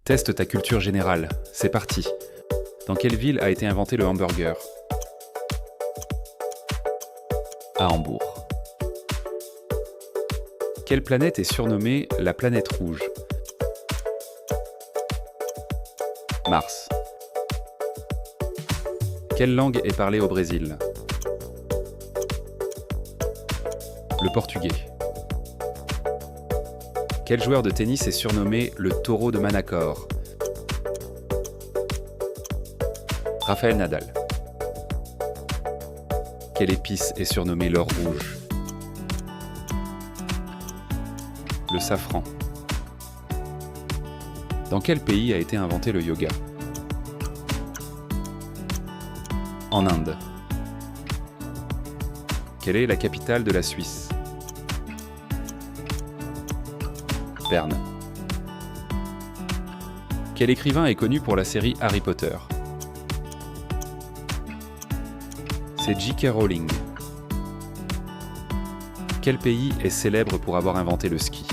Teste ta culture générale, c'est parti. Dans quelle ville a été inventé le hamburger? À Hambourg. Quelle planète est surnommée la planète rouge? Mars. Quelle langue est parlée au Brésil? Le portugais. Quel joueur de tennis est surnommé le taureau de Manacor? Rafael Nadal. Quelle épice est surnommée l'or rouge? Le safran. Dans quel pays a été inventé le yoga? En Inde. Quelle est la capitale de la Suisse? Berne. Quel écrivain est connu pour la série Harry Potter? C'est J.K. Rowling. Quel pays est célèbre pour avoir inventé le ski?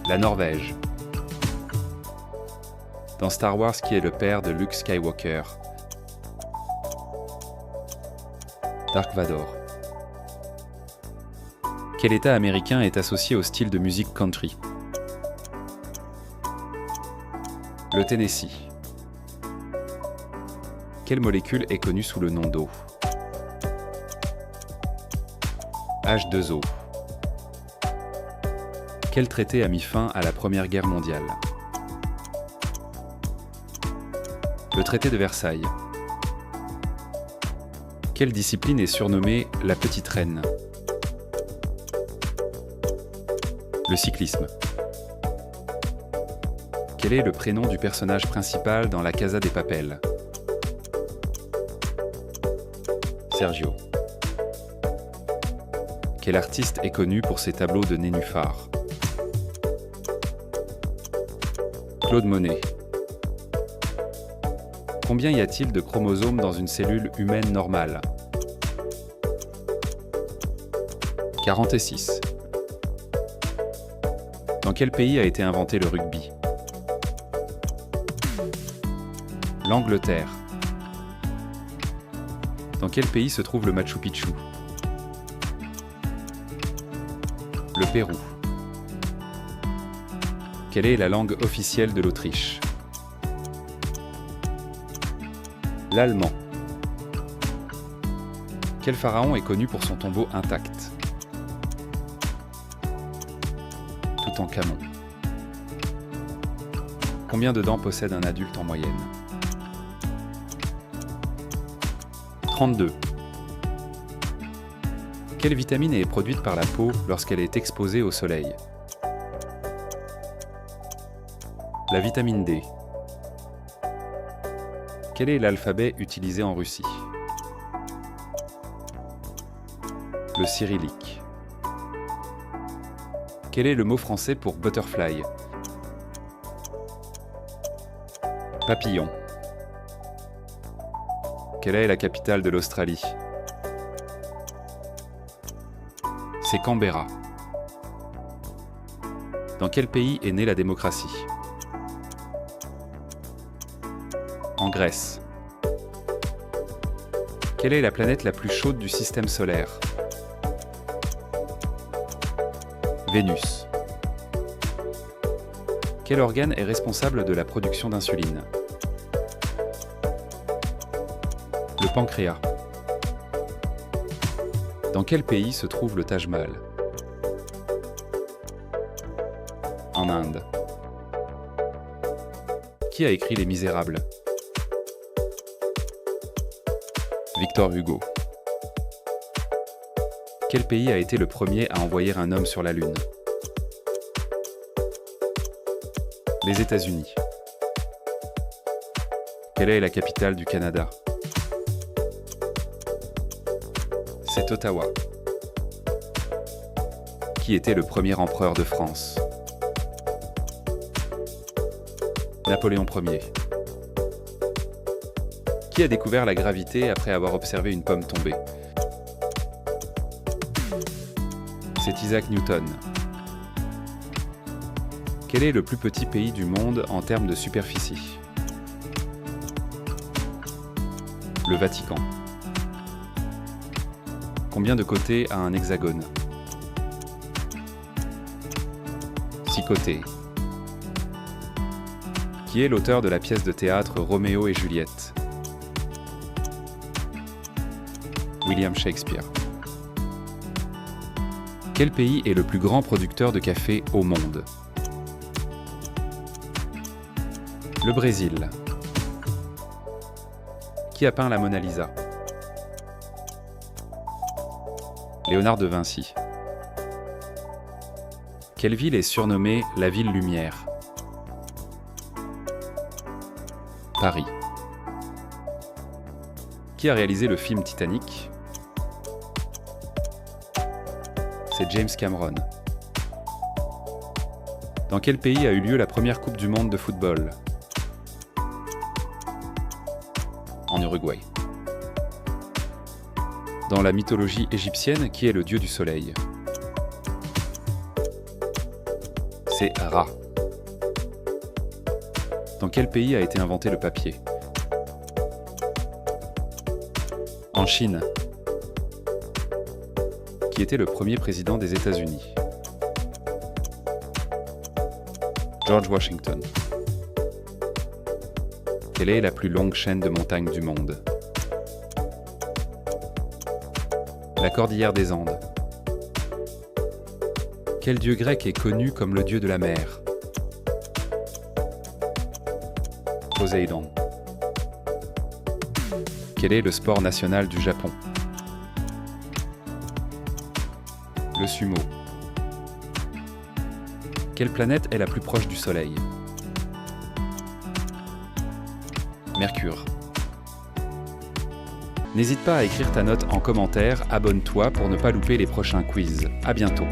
La Norvège. Dans Star Wars, qui est le père de Luke Skywalker? Dark Vador. Quel État américain est associé au style de musique country? Le Tennessee. Quelle molécule est connue sous le nom d'eau? H2O. Quel traité a mis fin à la Première Guerre mondiale? Le traité de Versailles. Quelle discipline est surnommée la Petite Reine? Le cyclisme. Quel est le prénom du personnage principal dans La Casa de Papel? Sergio. Quel artiste est connu pour ses tableaux de nénuphars? Claude Monet. Combien y a-t-il de chromosomes dans une cellule humaine normale? 46. Dans quel pays a été inventé le rugby? L'Angleterre. Dans quel pays se trouve le Machu Picchu? Le Pérou. Quelle est la langue officielle de l'Autriche? L'allemand. Quel pharaon est connu pour son tombeau intact? Toutankhamon. Combien de dents possède un adulte en moyenne? 32. Quelle vitamine est produite par la peau lorsqu'elle est exposée au soleil? La vitamine D. Quel est l'alphabet utilisé en Russie? Le cyrillique. Quel est le mot français pour butterfly? Papillon. Quelle est la capitale de l'Australie? C'est Canberra. Dans quel pays est née la démocratie? En Grèce. Quelle est la planète la plus chaude du système solaire? Vénus. Quel organe est responsable de la production d'insuline? Le pancréas. Dans quel pays se trouve le Taj Mahal? En Inde. Qui a écrit Les Misérables? Victor Hugo. Quel pays a été le premier à envoyer un homme sur la Lune? Les États-Unis. Quelle est la capitale du Canada? C'est Ottawa. Qui était le premier empereur de France? Napoléon Ier. Qui a découvert la gravité après avoir observé une pomme tomber? C'est Isaac Newton. Quel est le plus petit pays du monde en termes de superficie? Le Vatican. Combien de côtés a un hexagone? 6 côtés. Qui est l'auteur de la pièce de théâtre Roméo et Juliette? William Shakespeare. Quel pays est le plus grand producteur de café au monde? Le Brésil. Qui a peint la Mona Lisa? Léonard de Vinci. Quelle ville est surnommée la ville lumière? Paris. Qui a réalisé le film Titanic? C'est James Cameron. Dans quel pays a eu lieu la première Coupe du monde de football? En Uruguay. Dans la mythologie égyptienne, qui est le dieu du soleil? C'est Ra. Dans quel pays a été inventé le papier? En Chine. Qui était le premier président des États-Unis? George Washington. Quelle est la plus longue chaîne de montagnes du monde? La cordillère des Andes. Quel dieu grec est connu comme le dieu de la mer? Poséidon. Quel est le sport national du Japon? Le sumo. Quelle planète est la plus proche du Soleil? Mercure. N'hésite pas à écrire ta note en commentaire, abonne-toi pour ne pas louper les prochains quiz. À bientôt.